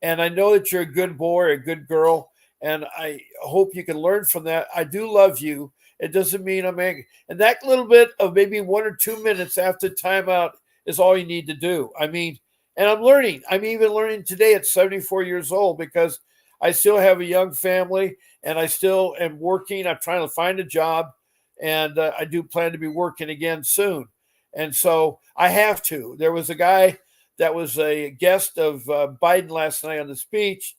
And I know that you're a good boy or a good girl, and I hope you can learn from that. I do love you. It doesn't mean I'm angry. And that little bit of maybe 1 or 2 minutes after timeout is all you need to do. I mean, and I'm learning. I'm even learning today at 74 years old because I still have a young family and I still am working. I'm trying to find a job, and I do plan to be working again soon. And so I have to. There was a guy that was a guest of Biden last night on the speech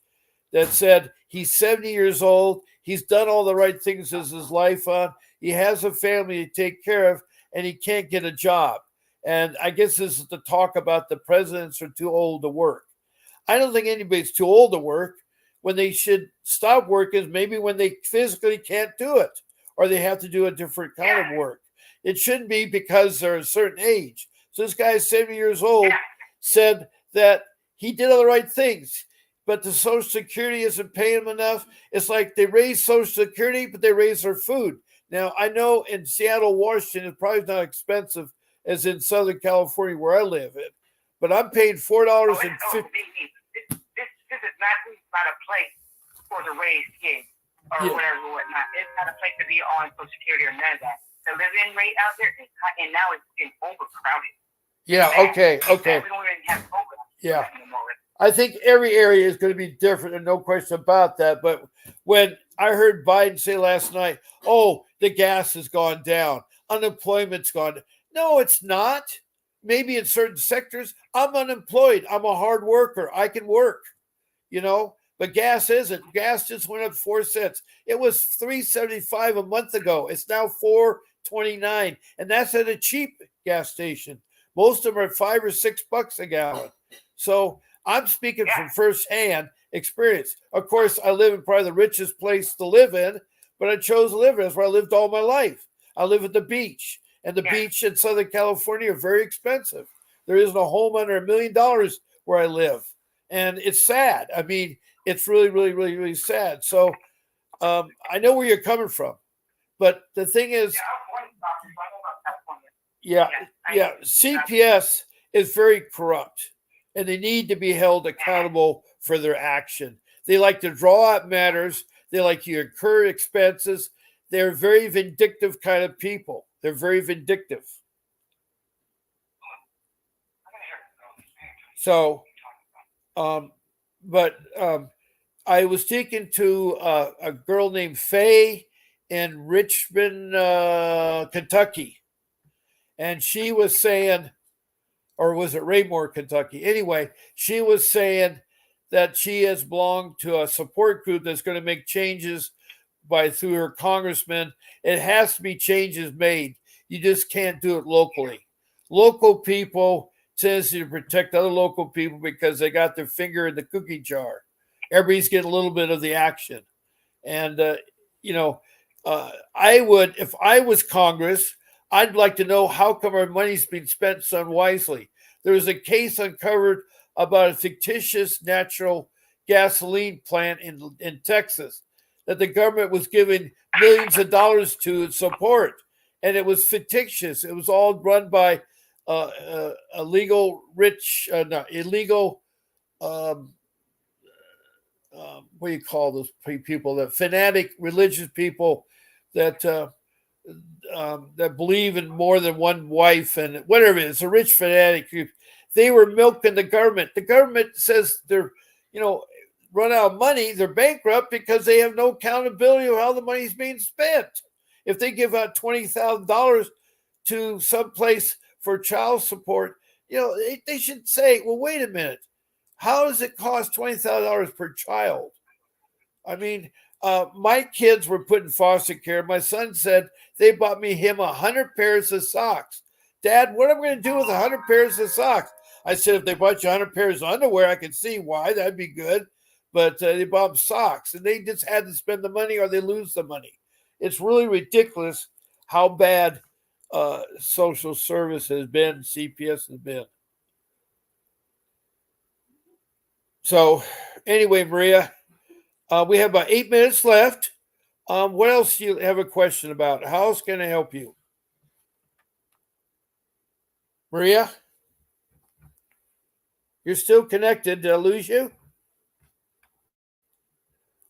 that said he's 70 years old. He's done all the right things as his life on. He has a family to take care of, and he can't get a job. And I guess this is the talk about the presidents are too old to work. I don't think anybody's too old to work. When they should stop working is maybe when they physically can't do it or they have to do a different kind of work. It shouldn't be because they're a certain age. So this guy is 70 years old, said that he did all the right things, but the Social Security isn't paying him enough. It's like they raise Social Security, but they raise their food. Now, I know in Seattle, Washington, it's probably not expensive as in Southern California where I live in, but I'm paying $4.50. This is not a place for the raised kids or whatnot. It's not a place to be on Social Security or none of that. The living rate out there is high, and now it's getting overcrowded. Yeah, okay. We don't even have yeah. Anymore. I think every area is going to be different, and no question about that. But when I heard Biden say last night, oh, the gas has gone down, unemployment's gone down. No, it's not. Maybe in certain sectors, I'm unemployed. I'm a hard worker. I can work, But gas isn't. Gas just went up 4 cents. It was $3.75 a month ago. It's now $4.29, and that's at a cheap gas station. Most of them are $5 or $6 a gallon. So I'm speaking from firsthand experience. Of course, I live in probably the richest place to live in, but I chose to live in. That's where I lived all my life. I live at the beach, and the beach in Southern California are very expensive. There isn't a home under $1 million where I live, and it's sad. I mean, it's really, really, really, really sad. So I know where you're coming from, but the thing is, CPS is very corrupt, and they need to be held accountable for their action. They like to draw out matters. They like to incur expenses. They're very vindictive kind of people. They're very vindictive. So, I was speaking to a girl named Faye in Richmond, Kentucky, and she was saying, or was it Raymore, Kentucky? Anyway, she was saying that she has belonged to a support group that's going to make changes through her congressman. It has to be changes made. You just can't do it locally. Local people tendency to protect other local people because they got their finger in the cookie jar. Everybody's getting a little bit of the action. And, I would, if I was Congress, I'd like to know how come our money's being spent so unwisely. There was a case uncovered about a fictitious natural gasoline plant in Texas that the government was giving millions of dollars to support. And it was fictitious. It was all run by illegal, what do you call those people? The fanatic religious people that that believe in more than one wife and whatever it is. A rich fanatic group. They were milking the government. The government says they're, run out of money. They're bankrupt because they have no accountability of how the money's being spent. If they give out $20,000 to some place for child support, they should say, well, wait a minute. How does it cost $20,000 per child? I mean, my kids were put in foster care. My son said they bought him 100 pairs of socks. Dad, what am I going to do with 100 pairs of socks? I said, if they bought you 100 pairs of underwear, I could see why. That'd be good. But they bought them socks, and they just had to spend the money or they lose the money. It's really ridiculous how bad social service has been, CPS has been. So anyway, Maria, we have about 8 minutes left. What else do you have a question about? How else can I help you? Maria? You're still connected. Did I lose you?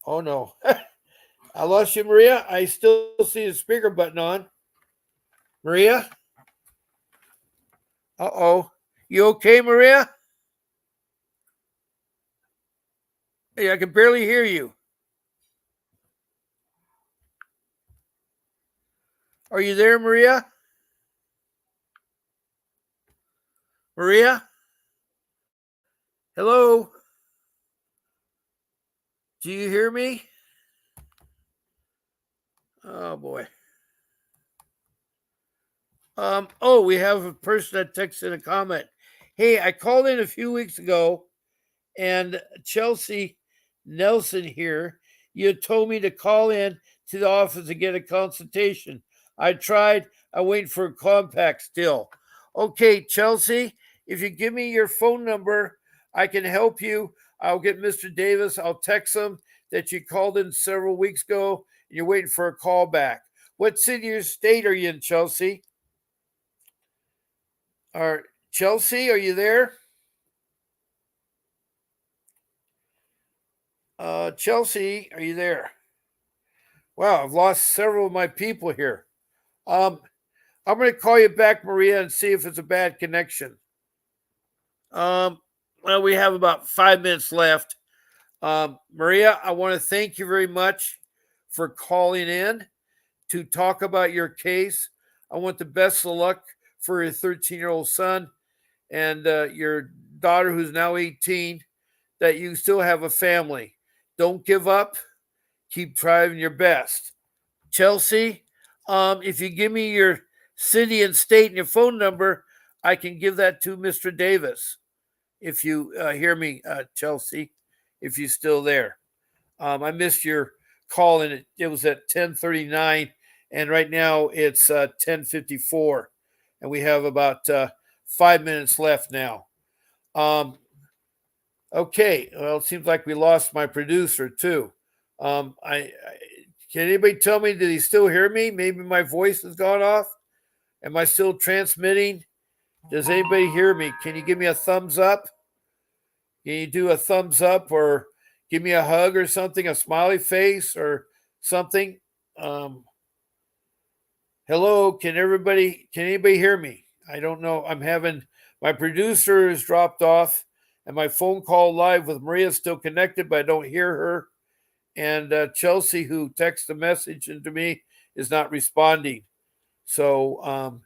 Oh, no. I lost you, Maria. I still see the speaker button on. Maria? Uh-oh. You okay, Maria? Hey, I can barely hear you. Are you there, Maria? Maria? Hello? Do you hear me? Oh, boy. We have a person that texted a comment. Hey, I called in a few weeks ago, and Chelsea Nelson here, you told me to call in to the office and get a consultation. I tried. I'm waiting for a compact still. Okay, Chelsea, if you give me your phone number, I can help you. I'll get Mr. Davis. I'll text him that you called in several weeks ago and you're waiting for a call back. What city or state are you in, Chelsea? Chelsea, are you there? Chelsea, are you there? Wow, I've lost several of my people here. I'm going to call you back, Maria, and see if it's a bad connection. Well, we have about 5 minutes left. Maria, I want to thank you very much for calling in to talk about your case. I want the best of luck for your 13-year-old son and your daughter, who's now 18, that you still have a family. Don't give up. Keep trying your best. Chelsea, if you give me your city and state and your phone number, I can give that to Mr. Davis. If you hear me, Chelsea, if you're still there. I missed your call, and it was at 10:39, and right now it's 10:54, and we have about 5 minutes left now. Okay, well, it seems like we lost my producer too. I can anybody tell me? Did he still hear me? Maybe my voice has gone off. Am I still transmitting? Does anybody hear me? Can you give me a thumbs up? Can you do a thumbs up or give me a hug or something, a smiley face or something? Hello, can anybody hear me? I don't know. I'm having my producer has dropped off and my phone call live with Maria is still connected, but I don't hear her. And Chelsea, who texted a message into me, is not responding. So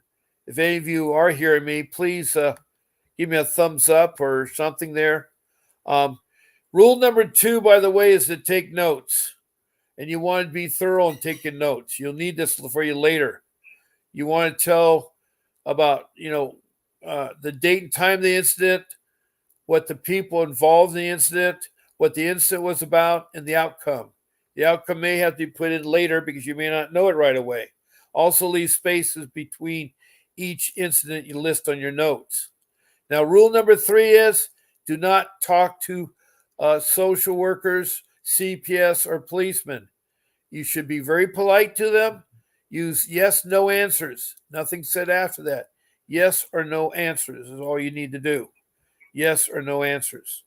if any of you are hearing me, please give me a thumbs up or something there. Rule number 2, by the way, is to take notes. And you want to be thorough in taking notes. You'll need this for you later. You want to tell about, the date and time of the incident, what the people involved in the incident, what the incident was about, and the outcome. The outcome may have to be put in later because you may not know it right away. Also leave spaces between each incident you list on your notes. Now, rule number 3 is do not talk to social workers, CPS, or policemen. You should be very polite to them. Use yes, no answers. Nothing said after that. Yes or no answers is all you need to do. Yes or no answers.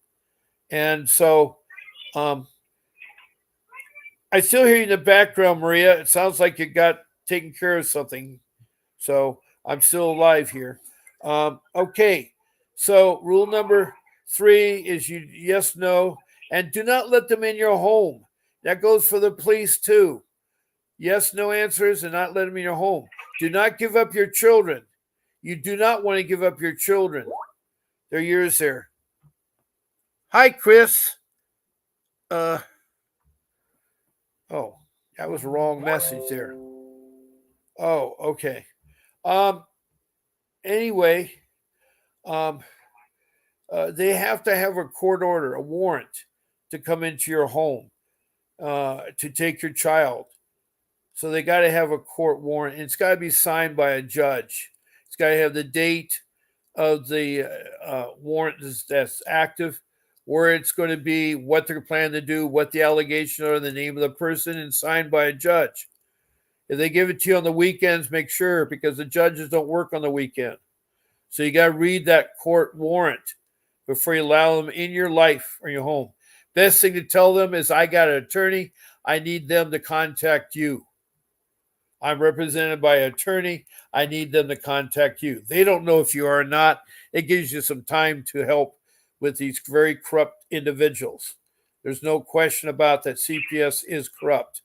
And so I still hear you in the background, Maria. It sounds like you got taken care of something. So I'm still alive here. Okay. So rule number 3 is you yes, no, and do not let them in your home. That goes for the police too. Yes, no answers and not let them in your home. Do not give up your children. You do not want to give up your children. They're yours there. Hi, Chris. Oh, that was a wrong message there. Oh, okay. Anyway, they have to have a court order, a warrant to come into your home to take your child. So they got to have a court warrant. And it's got to be signed by a judge. It's got to have the date of the warrant that's active, where it's going to be, what they're planning to do, what the allegations are, the name of the person, and signed by a judge. If they give it to you on the weekends, make sure, because the judges don't work on the weekend. So you got to read that court warrant before you allow them in your life or your home. Best thing to tell them is, I got an attorney. I need them to contact you. I'm represented by an attorney. I need them to contact you. They don't know if you are or not. It gives you some time to help with these very corrupt individuals. There's no question about that. CPS is corrupt.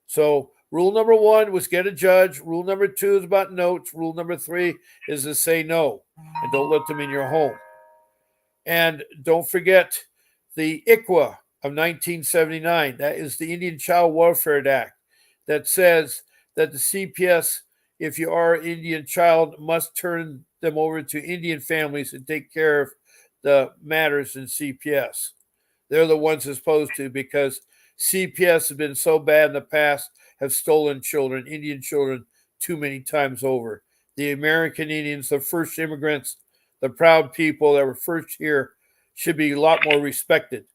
So rule number 1 was get a judge. Rule number 2 is about notes. Rule number 3 is to say no and don't let them in your home. And don't forget the ICWA of 1979. That is the Indian Child Welfare Act that says that the CPS, if you are an Indian child, must turn them over to Indian families and take care of the matters in CPS. They're the ones that's supposed to, because CPS has been so bad in the past, have stolen children, Indian children, too many times over. The American Indians, the first immigrants, the proud people that were first here, should be a lot more respected.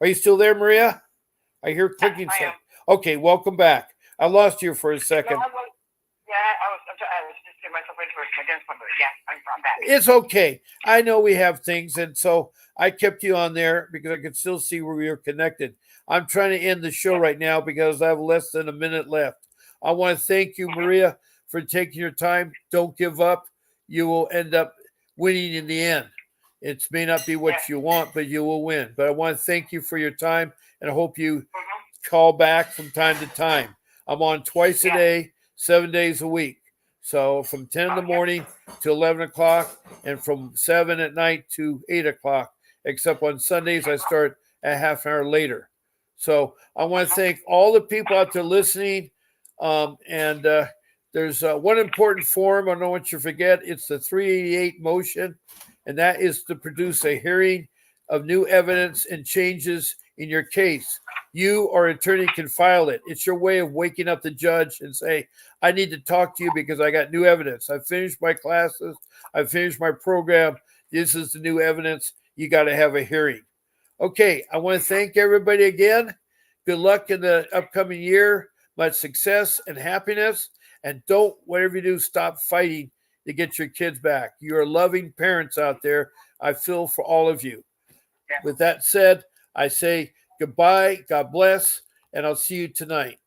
Are you still there, Maria? I hear clicking. Okay, welcome back. I lost you for a second. I was just getting myself ready for my dance number. Yeah, I'm back. It's okay. I know we have things, and so I kept you on there because I could still see where we were connected. I'm trying to end the show right now because I have less than a minute left. I want to thank you, Maria, for taking your time. Don't give up. You will end up winning in the end. It may not be what you want, but you will win. But I want to thank you for your time, and I hope you call back from time to time. I'm on twice a day, 7 days a week. So from 10 in the morning to 11 o'clock and from 7 at night to 8 o'clock, except on Sundays I start a half an hour later. So I want to thank all the people out there listening. And there's one important form I don't want you to forget. It's the 388 motion, and that is to produce a hearing of new evidence and changes in your case. You or attorney can file it. It's your way of waking up the judge and say, I need to talk to you because I got new evidence. I finished my classes. I finished my program. This is the new evidence. You got to have a hearing. Okay, I want to thank everybody again. Good luck in the upcoming year. Much success and happiness. And don't, whatever you do, stop fighting to get your kids back. You are loving parents out there. I feel for all of you. With that said, I say goodbye, God bless, and I'll see you tonight.